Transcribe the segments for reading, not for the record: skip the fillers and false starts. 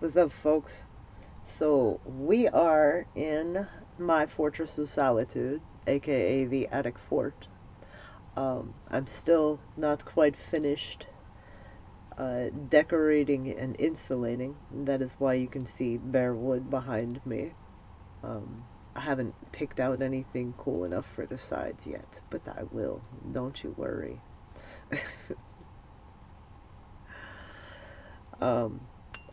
What's up, folks? So, we are in my Fortress of Solitude, aka the Attic Fort. I'm still not quite finished decorating and insulating. That is why you can see bare wood behind me. I haven't picked out anything cool enough for the sides yet, but I will. Don't you worry. um,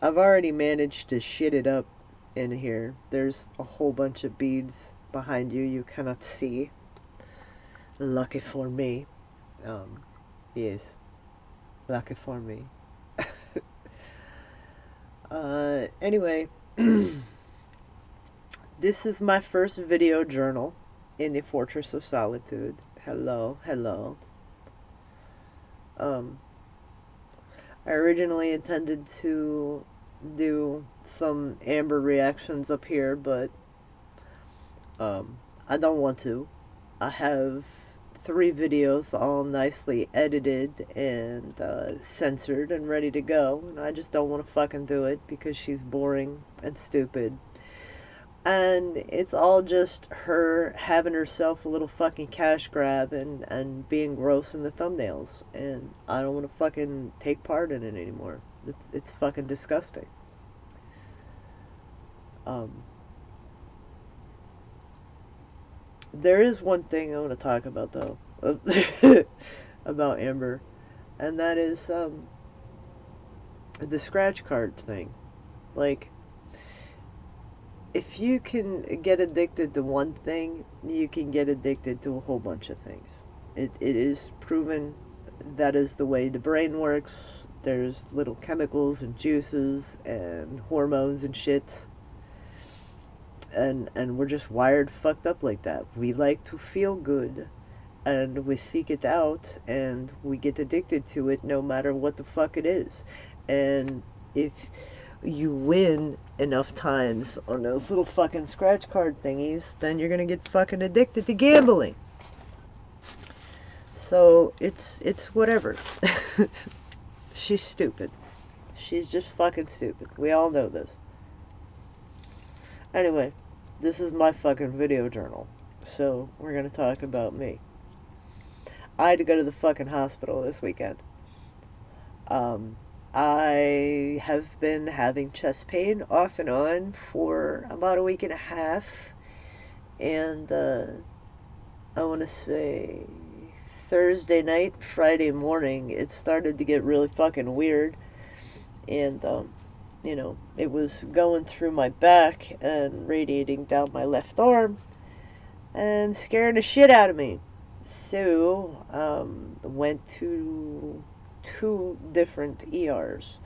I've already managed to shit it up in here. There's a whole bunch of beads behind you cannot see. Lucky for me. Um, yes, lucky for me. Anyway, this is my first video journal in the Fortress of Solitude. Hello, hello. Um, I originally intended to do some Amber reactions up here, but I don't want to. I have 3 videos all nicely edited and censored and ready to go, and I just don't want to fucking do it because she's boring and stupid. And it's all just her having herself a little fucking cash grab and being gross in the thumbnails, and I don't want to fucking take part in it anymore. It's fucking disgusting. Um, There is one thing I want to talk about though, about Amber, and that is the scratch card thing. Like, if you can get addicted to one thing, you can get addicted to a whole bunch of things. It is proven that is the way the brain works. There's little chemicals and juices and hormones and shit, and we're just wired fucked up like that. We like to feel good, and we seek it out, and we get addicted to it no matter what the fuck it is. And if you win enough times on those little fucking scratch card thingies, then you're gonna get fucking addicted to gambling. So it's whatever. She's stupid. She's just fucking stupid. We all know this. Anyway, this is my fucking video journal, so we're gonna talk about me. I had to go to the fucking hospital this weekend. I have been having chest pain off and on for about a week and a half, and I want to say Thursday night, Friday morning, it started to get really fucking weird, and it was going through my back and radiating down my left arm and scaring the shit out of me. So, went to 2 different ERs.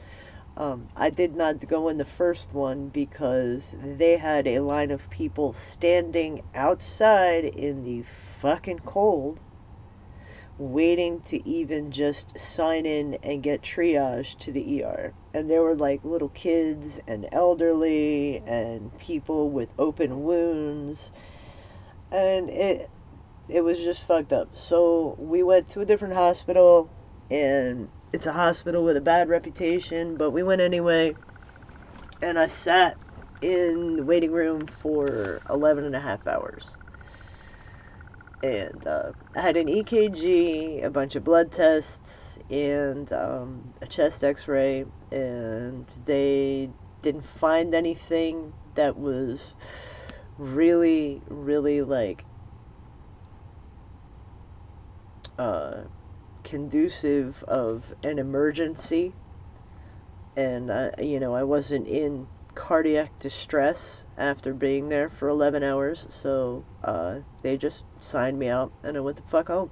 I did not go in the first one because they had a line of people standing outside in the fucking cold waiting to even just sign in and get triaged to the ER. And there were like little kids and elderly and people with open wounds. And it was just fucked up. So we went to a different hospital, and it's a hospital with a bad reputation, but we went anyway. And I sat in the waiting room for 11 and a half hours. And I had an EKG, a bunch of blood tests, and a chest x-ray, and they didn't find anything that was really, really, like, conducive of an emergency. And, I wasn't in cardiac distress after being there for 11 hours, so they just signed me out and I went the fuck home.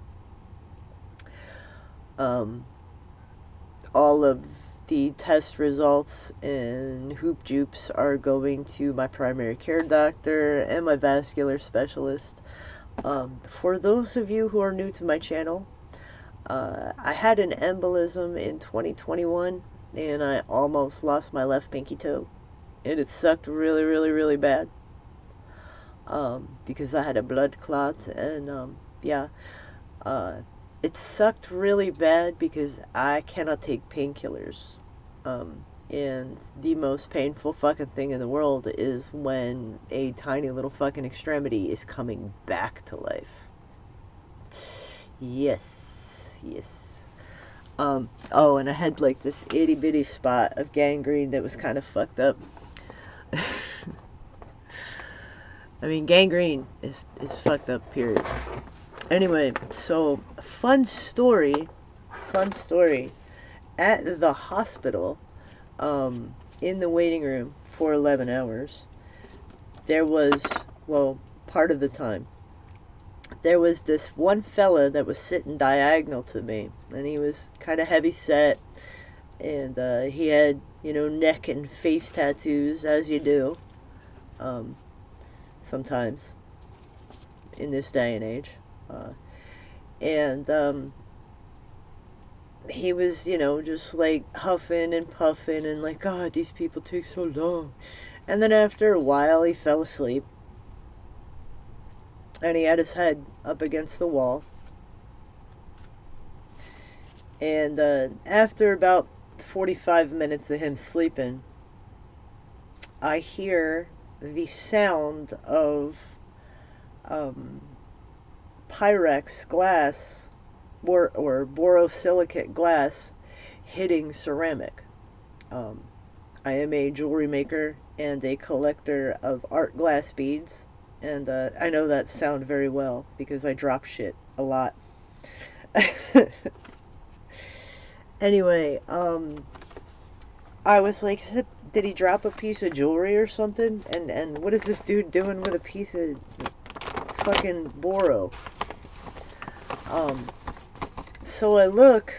All of the test results and hoop joops are going to my primary care doctor and my vascular specialist. For those of you who are new to my channel, I had an embolism in 2021 and I almost lost my left pinky toe. And it sucked really, really, really bad. Because I had a blood clot, and, yeah. It sucked really bad because I cannot take painkillers. And the most painful fucking thing in the world is when a tiny little fucking extremity is coming back to life. Yes, yes. Oh, and I had like this itty bitty spot of gangrene that was kind of fucked up. I mean, gangrene is fucked up, period. Anyway, so, fun story. At the hospital, in the waiting room for 11 hours, there was, well, part of the time, there was this one fella that was sitting diagonal to me, and he was kind of heavy set, and he had, you know, neck and face tattoos, as you do, sometimes, in this day and age, and he was, you know, just like huffing and puffing and like, God, these people take so long. And then after a while, he fell asleep. And he had his head up against the wall. And after about 45 minutes of him sleeping, I hear the sound of Pyrex glass or borosilicate glass hitting ceramic. I am a jewelry maker and a collector of art glass beads, and I know that sound very well because I drop shit a lot. Anyway, I was like, did he drop a piece of jewelry or something? And what is this dude doing with a piece of fucking boro? So I look,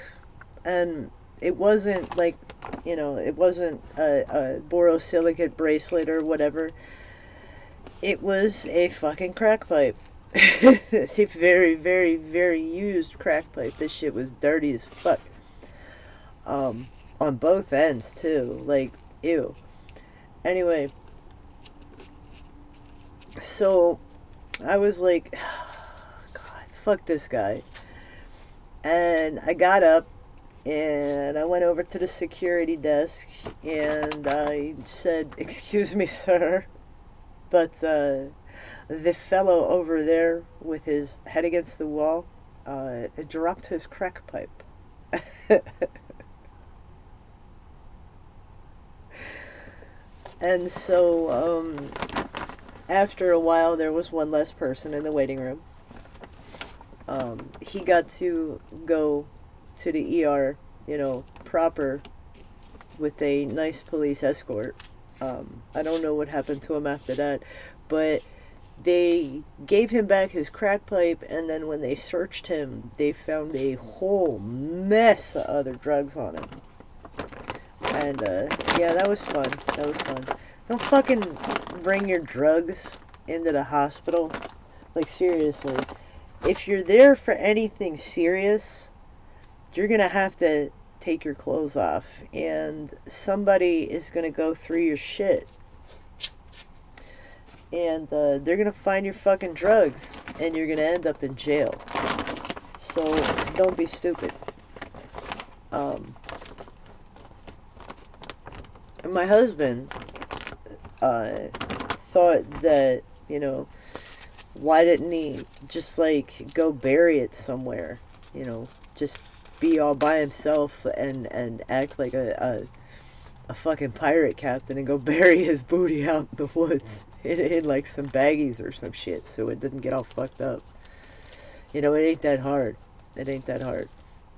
and it wasn't like, you know, it wasn't a borosilicate bracelet or whatever. It was a fucking crack pipe. A very, very, very used crack pipe. This shit was dirty as fuck. On both ends, too. Like, ew. Anyway, so I was like, God, fuck this guy. And I got up and I went over to the security desk and I said, "Excuse me, sir, but the fellow over there with his head against the wall dropped his crack pipe." And so after a while, there was one less person in the waiting room. He got to go to the ER, you know, proper, with a nice police escort. I don't know what happened to him after that, but they gave him back his crack pipe, and then when they searched him, they found a whole mess of other drugs on him. And, yeah, that was fun. That was fun. Don't fucking bring your drugs into the hospital. Like, seriously. If you're there for anything serious, you're gonna have to take your clothes off, and somebody is gonna go through your shit, and they're gonna find your fucking drugs, and you're gonna end up in jail. So don't be stupid. My husband thought that, you know, why didn't he just like go bury it somewhere, you know, just be all by himself and act like a fucking pirate captain and go bury his booty out in the woods in like some baggies or some shit so it didn't get all fucked up. You know, it ain't that hard. It ain't that hard.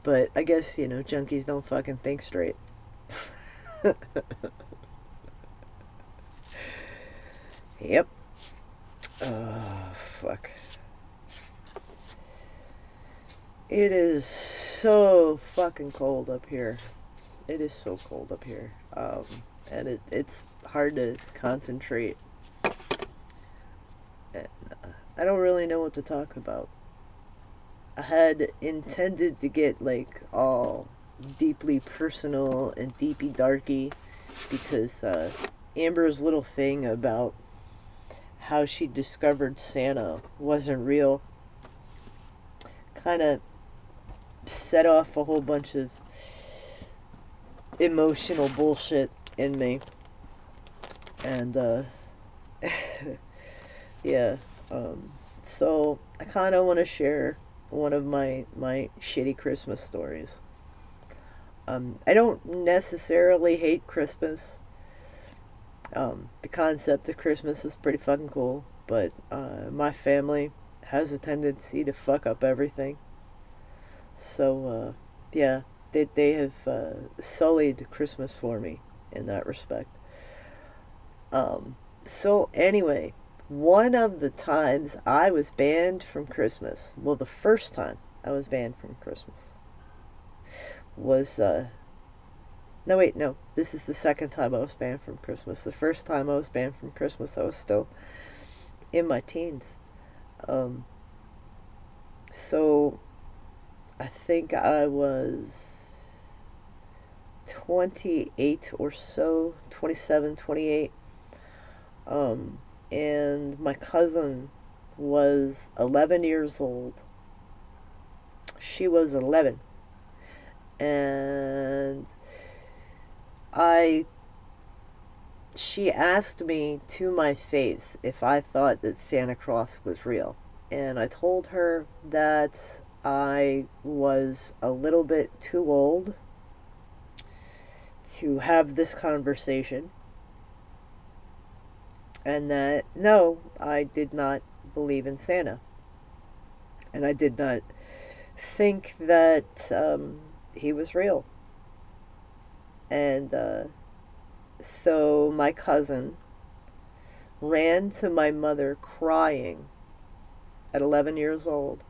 But I guess, you know, junkies don't fucking think straight. Yep. Oh, fuck. It is so fucking cold up here. It is so cold up here. And it's hard to concentrate. And I don't really know what to talk about. I had intended to get like all deeply personal and deepy darky because Amber's little thing about how she discovered Santa wasn't real kind of set off a whole bunch of emotional bullshit in me. And, yeah, um, so I kind of want to share one of my shitty Christmas stories. I don't necessarily hate Christmas. The concept of Christmas is pretty fucking cool, but my family has a tendency to fuck up everything. So, yeah, they have sullied Christmas for me in that respect. Um, so anyway, one of the times I was banned from Christmas, well, the first time I was banned from Christmas was, no, wait, no, this is the second time I was banned from Christmas. The first time I was banned from Christmas, I was still in my teens. Um, so I think I was 28 or so, 27, 28. Um, and my cousin was 11 years old. She was 11. And I she asked me to my face if I thought that Santa Claus was real. And I told her that I was a little bit too old to have this conversation, and that no, I did not believe in Santa. And I did not think that he was real. And so my cousin ran to my mother crying at 11 years old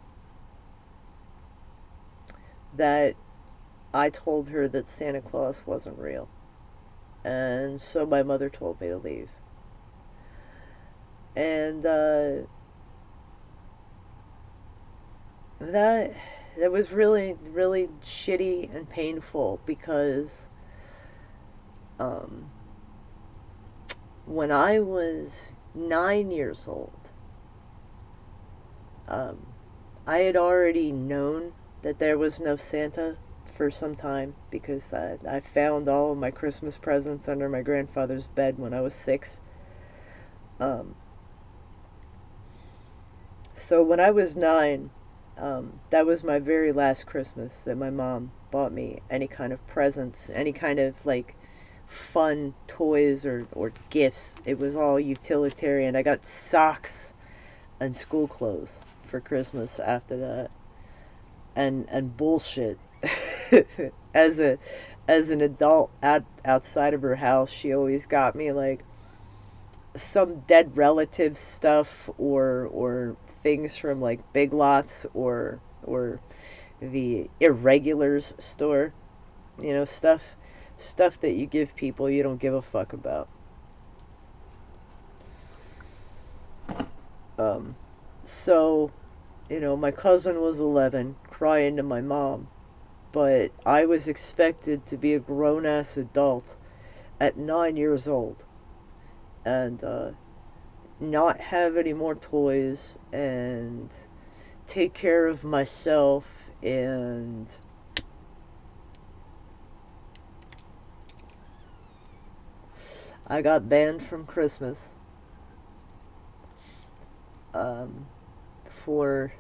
that I told her that Santa Claus wasn't real. And so my mother told me to leave. And that that was really, really shitty and painful because um, when I was 9 years old, um, I had already known that there was no Santa for some time because I found all of my Christmas presents under my grandfather's bed when I was 6. Um, so when I was 9, that was my very last Christmas that my mom bought me any kind of presents, any kind of like fun toys or gifts. It was all utilitarian. I got socks and school clothes for Christmas after that. And bullshit. as a as an adult outside of her house, she always got me like some dead relative stuff or things from like Big Lots or the Irregulars store. You know, stuff that you give people you don't give a fuck about. Um, so, my cousin was 11, crying to my mom, but I was expected to be a grown ass adult at 9 years old and not have any more toys and take care of myself. And I got banned from Christmas um, for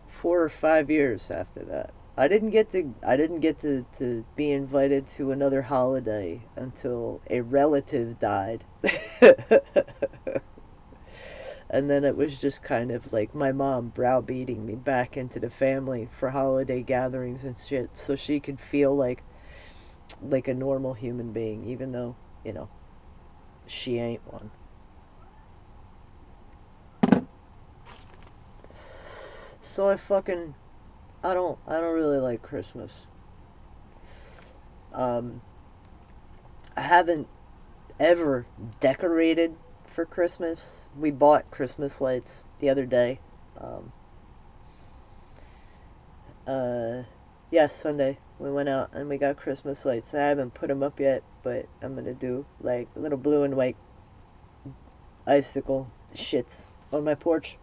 4 or 5 years after that. I didn't get to be invited to another holiday until a relative died. And then it was just kind of like my mom browbeating me back into the family for holiday gatherings and shit so she could feel like a normal human being, even though, you know, she ain't one. So I don't really like Christmas. Um I haven't ever decorated for Christmas. We bought Christmas lights the other day. Um yes, Sunday we went out and we got Christmas lights. I haven't put them up yet, but I'm gonna do like little blue and white icicle shits on my porch.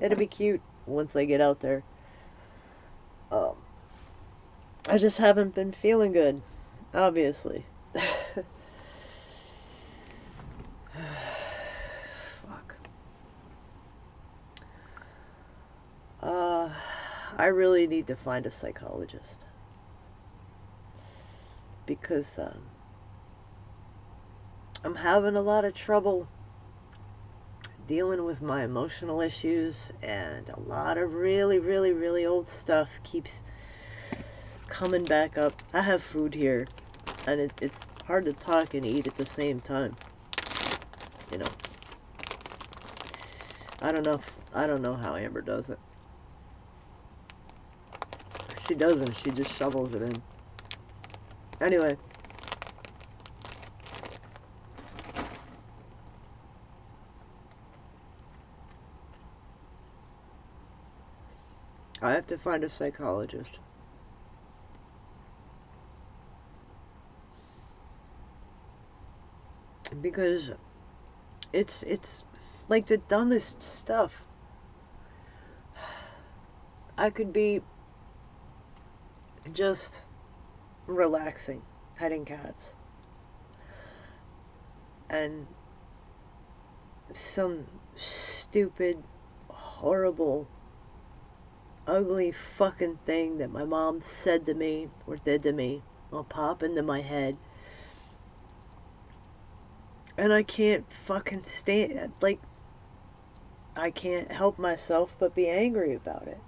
It'll be cute once I get out there. Um, I just haven't been feeling good, obviously. Fuck. Uh, I really need to find a psychologist because I'm having a lot of trouble dealing with my emotional issues, and a lot of really, really, really old stuff keeps coming back up. I have food here, and it's hard to talk and eat at the same time. You know, I don't know how Amber does it. She doesn't. She just shovels it in. Anyway. I have to find a psychologist. Because it's like the dumbest stuff. I could be just relaxing, petting cats, and some stupid, horrible, ugly fucking thing that my mom said to me or did to me will pop into my head. And I can't fucking stand, like, I can't help myself but be angry about it.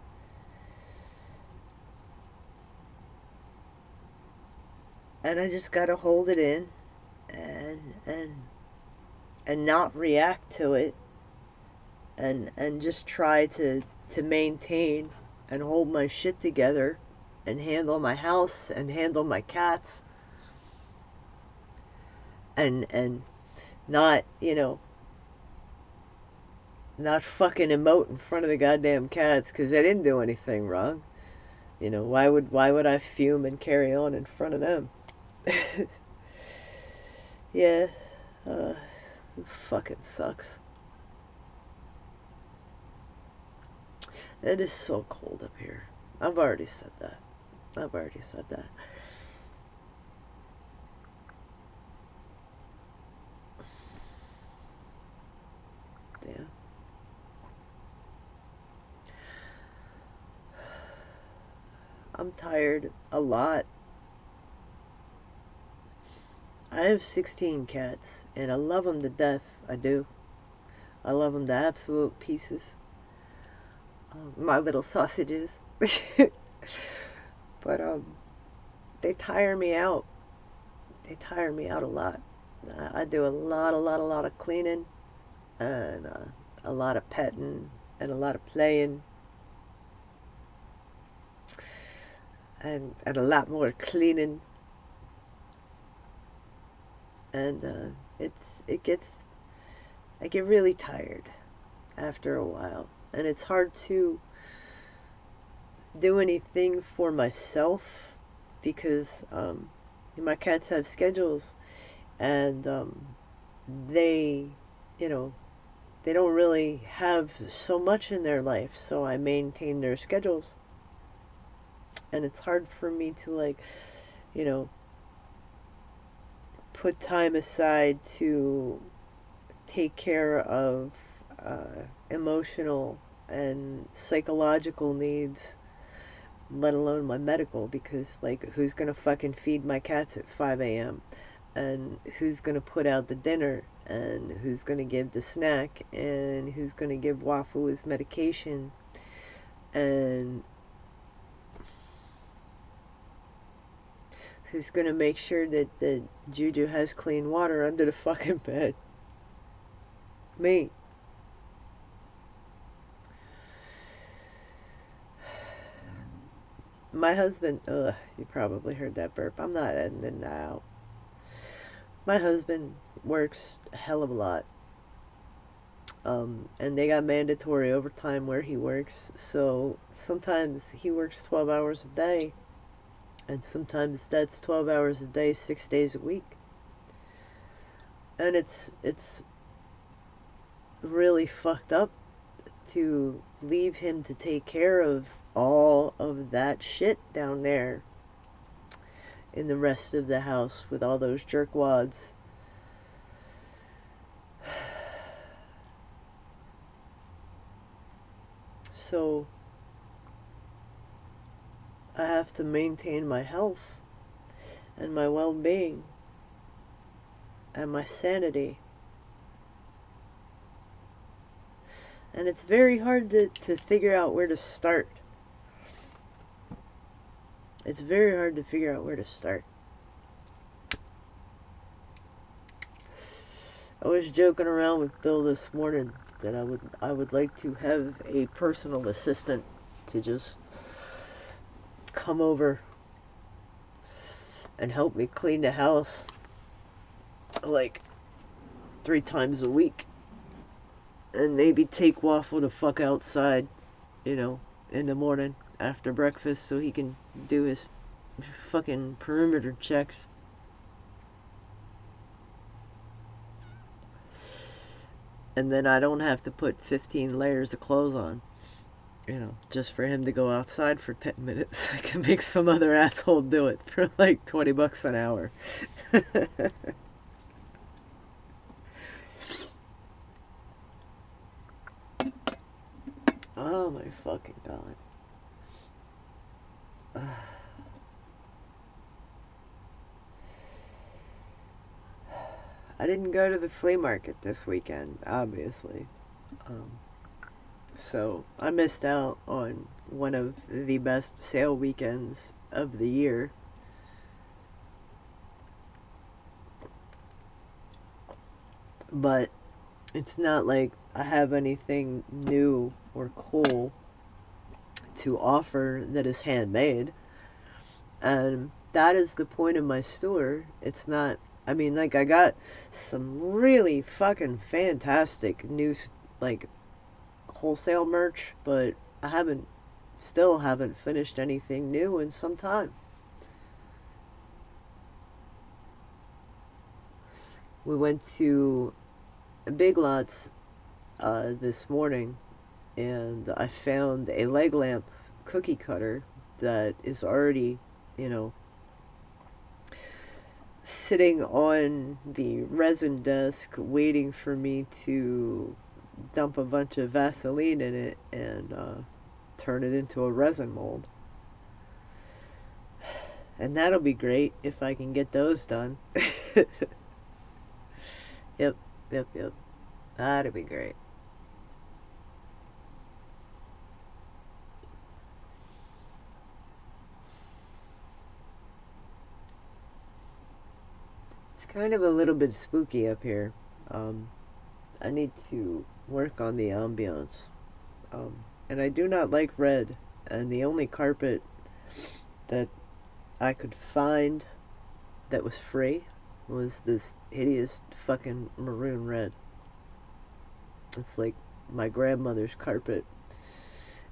And I just gotta hold it in and and not react to it, and just try to maintain and hold my shit together and handle my house and handle my cats and not, you know, not fucking emote in front of the goddamn cats because they didn't do anything wrong. You know, why would I fume and carry on in front of them? Yeah, uh, it fucking sucks. It is so cold up here. I've already said that. I've already said that. Yeah. I'm tired a lot. I have 16 cats, and I love them to death. I do. I love them to absolute pieces. My little sausages. But they tire me out. They tire me out a lot. I do a lot of cleaning, and a lot of petting, and a lot of playing, and a lot more cleaning, and it gets I get really tired after a while, and it's hard to do anything for myself because my cats have schedules, and they, you know, they don't really have so much in their life, so I maintain their schedules, and it's hard for me to, like, you know, put time aside to take care of emotional and psychological needs, let alone my medical, because, like, who's gonna fucking feed my cats at 5 a.m.? And who's gonna put out the dinner? And who's gonna give the snack? And who's gonna give Wafu his medication? And who's gonna make sure that Juju has clean water under the fucking bed? Me. My husband, ugh, you probably heard that burp. I'm not editing that out. My husband works a hell of a lot. And they got mandatory overtime where he works, so sometimes he works 12 hours a day, and sometimes that's 12 hours a day, 6 days a week. And it's really fucked up to leave him to take care of all of that shit down there in the rest of the house with all those jerkwads. So I have to maintain my health and my well-being and my sanity. And it's very hard to figure out where to start. It's very hard to figure out where to start. I was joking around with Bill this morning that I would like to have a personal assistant to just come over and help me clean the house like 3 times a week, and maybe take Waffle the fuck outside, you know, in the morning after breakfast so he can do his fucking perimeter checks. And then I don't have to put 15 layers of clothes on, you know, just for him to go outside for 10 minutes. I can make some other asshole do it for like $20 an hour. Oh my fucking god. I didn't go to the flea market this weekend, obviously. So I missed out on one of the best sale weekends of the year. But it's not like I have anything new or cool to offer that is handmade. And that is the point of my store. It's not, I mean, like, I got some really fucking fantastic new, like, wholesale merch, but I still haven't finished anything new in some time. We went to Big Lots this morning, and I found a leg lamp cookie cutter that is already, you know, sitting on the resin desk waiting for me to dump a bunch of Vaseline in it and turn it into a resin mold. And that'll be great if I can get those done. Yep. That'll be great. It's kind of a little bit spooky up here. I need to work on the ambiance. And I do not like red. And the only carpet that I could find that was free was this hideous fucking maroon red. It's like my grandmother's carpet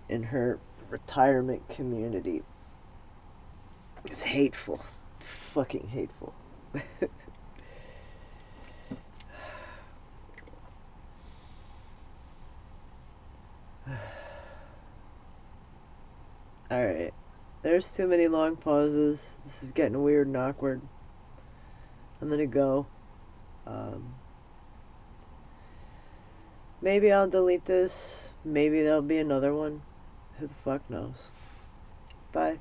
in her retirement community. It's hateful. Fucking hateful. Alright. There's too many long pauses. This is getting weird and awkward. I'm gonna go. Maybe I'll delete this. Maybe there'll be another one. Who the fuck knows? Bye.